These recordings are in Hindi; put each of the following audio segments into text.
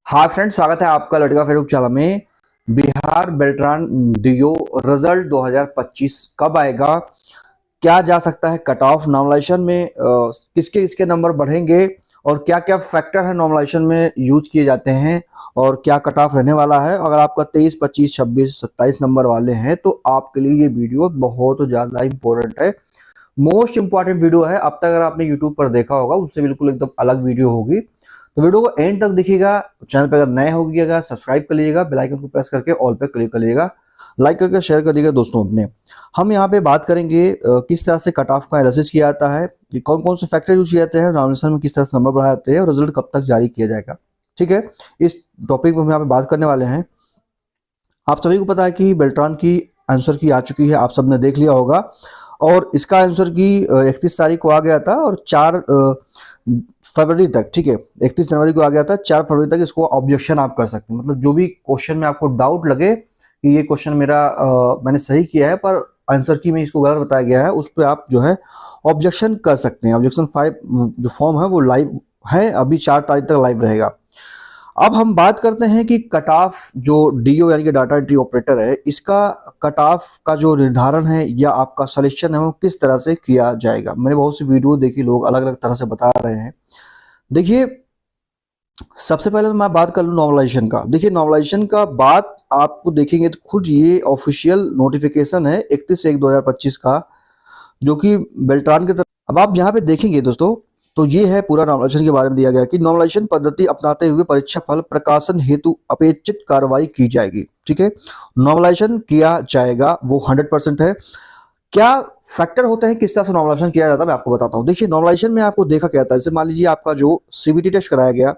हाय फ्रेंड, स्वागत है आपका लड़का फेसबुक चैनल में। बिहार बेल्ट्रॉन डीओ रिजल्ट 2025 कब आएगा? क्या जा सकता है कट ऑफ नॉर्मलाइजेशन में? किसके किसके नंबर बढ़ेंगे और क्या क्या फैक्टर है नॉर्मलाइजेशन में यूज किए जाते हैं और क्या कट ऑफ रहने वाला है? अगर आपका 23, 25, 26, 27 नंबर वाले हैं तो आपके लिए ये वीडियो बहुत ज़्यादा इंपॉर्टेंट है। मोस्ट इंपॉर्टेंट वीडियो है। अब तक अगर आपने यूट्यूब पर देखा होगा उससे बिल्कुल एकदम अलग वीडियो होगी, तो वीडियो को एंड तक देखिएगा। चैनल पर अगर नए होगिएगा सब्सक्राइब कर लीजिएगा, बेल आइकन को प्रेस करके ऑल पे क्लिक कर लीजिएगा, लाइक करके शेयर कर दीजिएगा दोस्तों अपने। हम यहाँ पे बात करेंगे किस तरह से कट ऑफ का एनालिसिस किया जाता है, कि कौन कौन से फैक्टर यूज किए जाते हैं, नॉमिनेशन में किस तरह से नंबर बढ़ाए जाते हैं और रिजल्ट कब तक जारी किया जाएगा। ठीक है, इस टॉपिक पर हम यहाँ पे बात करने वाले हैं। आप सभी को पता है कि बेल्ट्रॉन की आंसर की आ चुकी है, आप सबने देख लिया होगा। और इसका आंसर की 31 तारीख को आ गया था और 4 फरवरी तक, ठीक है, 31 जनवरी को आ गया था, 4 फरवरी तक इसको ऑब्जेक्शन आप कर सकते हैं। मतलब जो भी क्वेश्चन में आपको डाउट लगे कि ये क्वेश्चन मेरा मैंने सही किया है पर आंसर की में इसको गलत बताया गया है, उस पर आप जो है ऑब्जेक्शन कर सकते हैं। ऑब्जेक्शन 5 जो फॉर्म है वो लाइव है, अभी 4 तारीख तक लाइव रहेगा। अब हम बात करते हैं कि कट ऑफ जो डीओ यानी कि डाटा एंट्री ऑपरेटर है, इसका कट ऑफ का जो निर्धारण है या आपका सिलेक्शन है वो किस तरह से किया जाएगा। मैंने बहुत सी वीडियो देखी, लोग अलग अलग तरह से बता रहे हैं। देखिए, सबसे पहले तो मैं बात कर लूँ नॉर्मलाइजेशन का। देखिए, नॉर्मलाइजेशन का बात आपको देखेंगे तो खुद ये ऑफिशियल नोटिफिकेशन है 31/1/2025 का, जो कि बेल्ट्रॉन की तरफ। अब आप यहाँ पे देखेंगे दोस्तों, तो ये है पूरा नॉर्मलाइजेशन के बारे में दिया गया कि नॉर्मलाइजेशन पद्धति अपनाते हुए परीक्षा फल प्रकाशन हेतु अपेक्षित कार्रवाई की जाएगी। ठीक है, नॉर्मलाइजेशन किया जाएगा वो 100% है। क्या फैक्टर होते हैं, किस तरह से नॉर्मलाइजेशन किया जाता है, मैं आपको बताता हूँ। देखिए, नॉर्मलाइजेशन में आपको देखा क्या था, जैसे मान लीजिए आपका जो सीबीटी टेस्ट कराया गया,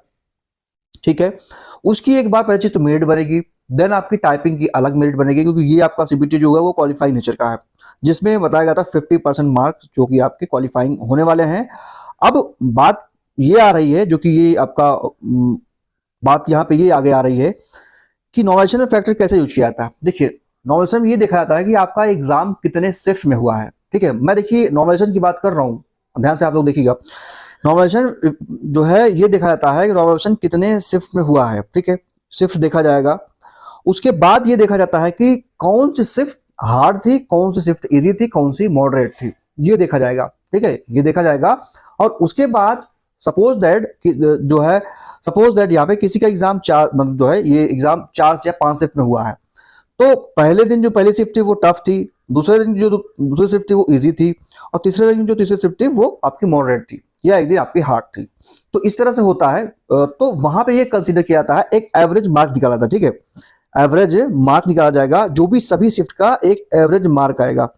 ठीक है, उसकी एक बार परिचित तो मेरिट बनेगी, देन आपकी टाइपिंग की अलग मेरिट बनेगी, क्योंकि ये आपका सीबीटी जो है वो क्वालिफाइंग नेचर का है, जिसमें बताया गया था 50% मार्क्स जो कि आपके क्वालिफाइंग होने वाले हैं। अब बात ये आ रही है, जो कि ये आपका बात यहाँ पे ये आगे आ रही है कि नॉर्मलाइजेशन में फैक्टर कैसे यूज किया जाता है। देखिए, नॉर्मलाइजेशन में ये देखा जाता है कि आपका एग्जाम कितने शिफ्ट में हुआ है। ठीक है, मैं देखिए नॉर्मलाइजेशन की बात कर रहा हूँ, ध्यान से आप लोग देखिएगा। नॉर्मलाइजेशन जो है ये देखा जाता है कि नॉर्मलाइजेशन कितने शिफ्ट में हुआ है। ठीक है, शिफ्ट देखा जाएगा। उसके बाद ये देखा जाता है कि कौन सी शिफ्ट हार्ड थी, कौन सी शिफ्ट इजी थी, कौन सी मॉडरेट थी, ये देखा जाएगा। ठीक है, ये देखा जाएगा। और उसके बाद सपोज दैट जो है, सपोज दैट यहाँ पे किसी का एग्जाम 4 मतलब जो है ये एग्जाम 4 या 5 शिफ्ट में हुआ है, तो पहले दिन जो पहली शिफ्ट थी वो टफ थी, दूसरे दिन जो दूसरी शिफ्ट थी वो इजी थी, और तीसरे दिन जो तीसरी शिफ्ट थी वो आपकी मॉडरेट थी या एक दिन आपकी हार्ड थी। तो इस तरह से होता है। तो वहां पे ये कंसीडर किया जाता है, एक एवरेज मार्क निकाला था। ठीक है, एवरेज मार्क निकाला जाएगा, जो भी सभी शिफ्ट का एक एवरेज मार्क आएगा।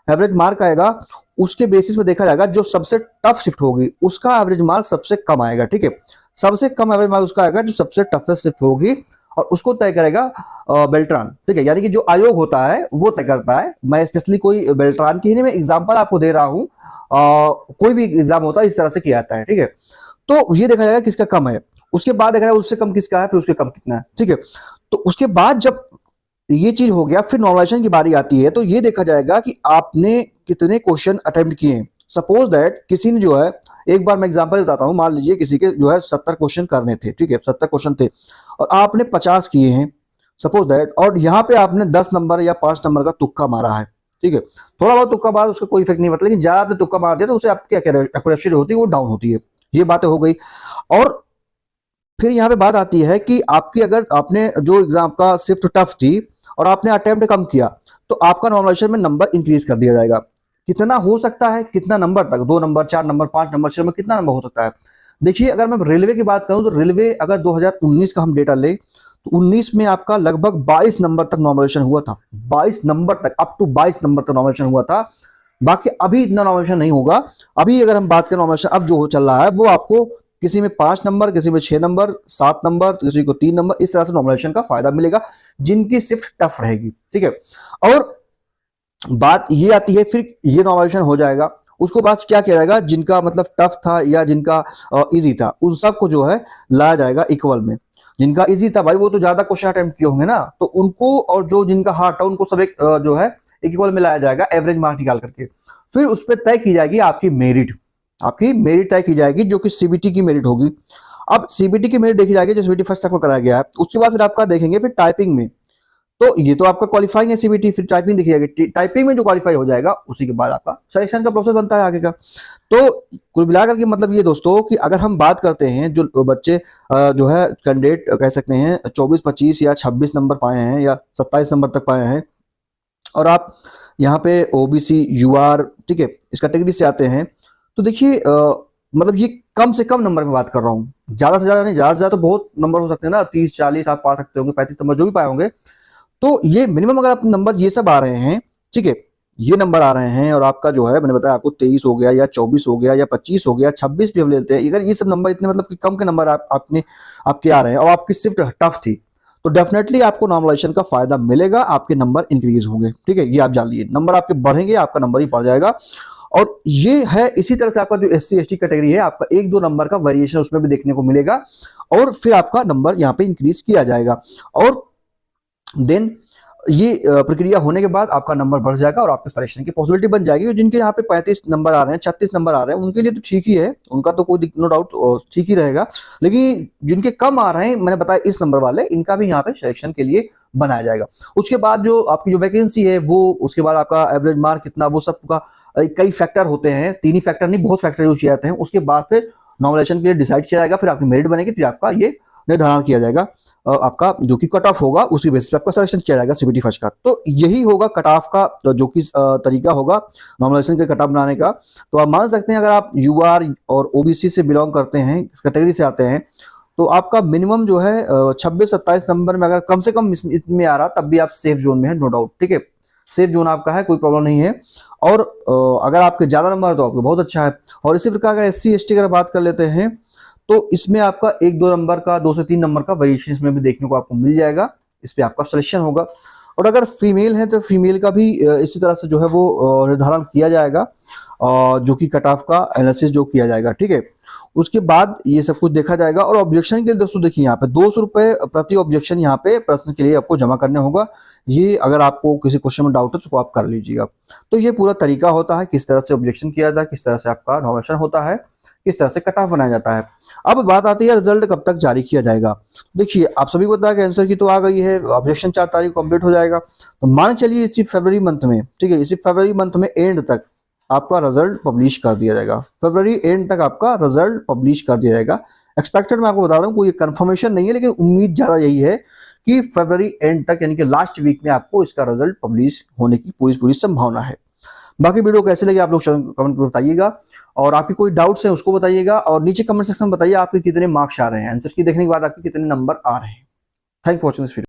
एवरेज मार्क आएगा, उसके बेसिस पे देखा जाएगा जो सबसे टफ शिफ्ट होगी उसका एवरेज मार्क सबसे कम आएगा। ठीक है, सबसे कम एवरेज मार्क उसका आएगा जो सबसे टफेस्ट शिफ्ट होगी, और उसको तय करेगा बेल्ट्रॉन। ठीक है, यानी कि जो आयोग होता है वो तय करता है। मैं स्पेशली कोई बेल्ट्रॉन की ही नहीं, मैं एग्जाम्पल आपको दे रहा हूँ। कोई भी एग्जाम होता है इस तरह से किया जाता है। ठीक है, तो ये देखा जाएगा किसका कम है, उसके बाद देखा जाएगा उससे कम किसका है, फिर उसके कम कितना है। ठीक है, तो उसके बाद जब ये चीज हो गया, फिर नॉर्मलाइजेशन की बारी आती है, तो ये देखा जाएगा कि आपने कितने क्वेश्चन अटेम्प्ट किए हैं। सपोज दैट किसी ने जो है, एक बार मैं एग्जांपल बताता हूं, मान लीजिए किसी के जो है 70 क्वेश्चन करने थे। ठीक है, 70 क्वेश्चन थे और आपने 50 किए हैं सपोज दैट, और यहाँ पे आपने 10 नंबर या 5 नंबर का तुक्का मारा है। ठीक है, थोड़ा बहुत तुक्का मारा, उसका कोई इफेक्ट नहीं पड़ता, लेकिन ज्यादा आपने तुक्का मार दिया तो उसे आपकी एक्यूरेसी होती है वो डाउन होती है। ये बातें हो गई। और फिर यहाँ पे बात आती है कि आपकी, अगर आपने जो एग्जाम का शिफ्ट टफ थी और आपने अटेम्प्ट कम किया, तो आपका नॉर्मलाइजेशन में नंबर इंक्रीज कर दिया जाएगा। कितना हो सकता है, कितना नंबर तक, 2 नंबर, 4 नंबर, 5 नंबर, 6 नंबर, कितना नंबर हो सकता है। देखिए, अगर मैं रेलवे की बात करूं तो रेलवे अगर 2019 का हम डेटा ले तो 19 में आपका लगभग 22 नंबर तक नॉर्मलाइजेशन हुआ था। 22 नंबर तक, अप टू 22 नंबर तक नॉर्मलाइजेशन हुआ था। बाकी अभी इतना नॉर्मलाइजेशन नहीं होगा। अभी अगर हम बात करें नॉर्मलाइजेशन अब जो चल रहा है, वो आपको किसी में 5 नंबर, किसी में 6 नंबर, 7 नंबर, किसी को 3 नंबर, इस तरह से नॉर्मलाइजेशन का फायदा मिलेगा जिनकी शिफ्ट टफ रहेगी। ठीक है, और बात ये आती है, फिर ये नॉर्मलाइजेशन हो जाएगा, उसको बाद क्या किया जाएगा, जिनका मतलब टफ था या जिनका इजी था, उन सबको जो है लाया जाएगा इक्वल में। जिनका इजी था भाई वो तो ज्यादा क्वेश्चन अटेम्प्ट किए होंगे ना, तो उनको, और जो जिनका हार्ड था उनको सब एक जो है इक्वल में लाया जाएगा एवरेज मार्क निकाल करके। फिर उस पर तय की जाएगी आपकी मेरिट, आपकी मेरिट तय की जाएगी जो कि सीबीटी की मेरिट होगी। अब सीबीटी की मेरिट देखी जाएगी, जो सीबीटी फर्स्ट तक को कराया गया है, उसके बाद फिर आपका देखेंगे फिर टाइपिंग में। तो ये तो आपका क्वालिफाइंग है सीबीटी, फिर टाइपिंग देखी जाएगी, टाइपिंग में जो क्वालिफाई हो जाएगा उसी के बाद आपका सिलेक्शन का प्रोसेस बनता है आगे का। तो कुल मिलाकर के मतलब ये दोस्तों कि अगर हम बात करते हैं जो बच्चे जो है कैंडिडेट कह सकते हैं 24 25 या 26 नंबर पाए हैं या 27 नंबर तक पाए हैं, और आप यहाँ पे ओबीसी यूआर ठीक है इस कैटेगरी से आते हैं, तो देखिए मतलब ये कम से कम नंबर में बात कर रहा हूँ, ज्यादा से ज्यादा नहीं, ज्यादा से ज्यादा तो बहुत नंबर हो सकते हैं ना, 30 40 आप पा सकते होंगे, 35 नंबर जो भी पाए होंगे। तो ये मिनिमम अगर आप नंबर ये सब आ रहे हैं, ठीक है, ये नंबर आ रहे हैं, और आपका जो है मैंने बताया आपको 23 हो गया या 24 हो गया या 25 हो गया, 26 भी हम लेते हैं, अगर ये सब नंबर इतने मतलब कि कम के नंबर आपके आ रहे हैं और आपकी शिफ्ट टफ थी, तो डेफिनेटली आपको नॉर्मलाइजेशन का फायदा मिलेगा, आपके नंबर इंक्रीज होंगे, ठीक है, ये आप जान लीजिए, नंबर आपके बढ़ेंगे, आपका नंबर ही बढ़ जाएगा। और ये है इसी तरह से आपका जो एससी एसटी कैटेगरी है, आपका 1-2 नंबर का वेरिएशन उसमें भी देखने को मिलेगा, और फिर आपका नंबर यहाँ पे इंक्रीज किया जाएगा, और देन ये प्रक्रिया होने के बाद आपका नंबर बढ़ जाएगा और आपके सिलेक्शन की पॉसिबिलिटी बन जाएगी। जिनके यहाँ पे 35 नंबर आ रहे हैं, 36 नंबर आ रहे हैं, उनके लिए तो ठीक ही है, उनका तो कोई नो डाउट ठीक ही रहेगा, लेकिन जिनके कम आ रहे हैं, मैंने बताया इस नंबर वाले, इनका भी यहाँ पे सिलेक्शन के लिए बनाया जाएगा। उसके बाद जो आपकी जो वैकेंसी है वो, उसके बाद आपका एवरेज मार्क कितना, वो सब का कई फैक्टर होते हैं, 3 ही फैक्टर नहीं, बहुत फैक्टर यूज किए जाते हैं। उसके बाद फिर नॉमिनेशन के लिए डिसाइड किया जाएगा, फिर आपकी मेरिट बनेगी, फिर आपका ये निर्धारण किया जाएगा, आपका जो कि कट ऑफ होगा उसी बेसिस पे आपका सिलेक्शन किया जाएगा सीबीटी फर्स्ट का। तो यही होगा कट ऑफ का जो कि तरीका होगा नॉमिनेशन के कट ऑफ बनाने का। तो आप मान सकते हैं अगर आप यूआर और ओबीसी से बिलोंग करते हैं, इस कैटेगरी से आते हैं, तो आपका मिनिमम जो है 26-27 नंबर में अगर कम से कम इसमें आ रहा, तब भी आप सेफ जोन में है, नो डाउट, ठीक है, सेफ जोन आपका है, कोई प्रॉब्लम नहीं है। और अगर आपके ज्यादा नंबर है तो आपको बहुत अच्छा है। और इसी प्रकार अगर एससी एसटी अगर बात कर लेते हैं, तो इसमें आपका 1-2 नंबर का, 2 से 3 नंबर का वेरिएशन इसमें भी देखने को आपको मिल जाएगा, इस पे आपका सिलेक्शन होगा। और अगर फीमेल है तो फीमेल का भी इसी तरह से जो है वो निर्धारण किया जाएगा, जो कि कट ऑफ का एनालिसिस जो किया जाएगा, ठीक है, उसके बाद ये सब कुछ देखा जाएगा। और ऑब्जेक्शन के लिए दोस्तों देखिए यहाँ पे 200 रुपए प्रति ऑब्जेक्शन यहाँ पे प्रश्न के लिए आपको जमा करने होगा। ये अगर आपको किसी क्वेश्चन में डाउट है तो आप कर लीजिएगा। तो ये पूरा तरीका होता है, किस तरह से ऑब्जेक्शन किया जाता है, किस तरह से आपका नॉमिनेशन होता है, किस तरह से कट ऑफ बनाया जाता है। अब बात आती है रिजल्ट कब तक जारी किया जाएगा। देखिए आप सभी को पता है कि आंसर की तो आ गई है, ऑब्जेक्शन 4 तारीख को कंप्लीट हो जाएगा, तो मान चलिए इसी फरवरी मंथ में, ठीक है, इसी फरवरी मंथ में एंड तक आपका रिजल्ट पब्लिश कर दिया जाएगा, फरवरी एंड तक आपका रिजल्ट पब्लिश कर दिया जाएगा। एक्सपेक्टेड मैं आपको बता रहा हूँ, कोई कंफर्मेशन नहीं है, लेकिन उम्मीद ज्यादा यही है कि फरवरी एंड तक यानी कि लास्ट वीक में आपको इसका रिजल्ट पब्लिश होने की पूरी संभावना है। बाकी वीडियो कैसे लगे आप लोग कमेंट में बताइएगा, और आपकी कोई डाउट्स है उसको बताइएगा, और नीचे कमेंट सेक्शन में बताइए आपके कितने मार्क्स आ रहे हैं, आंसर की देखने के बाद आपके कितने नंबर आ रहे हैं। Thank for watching this video.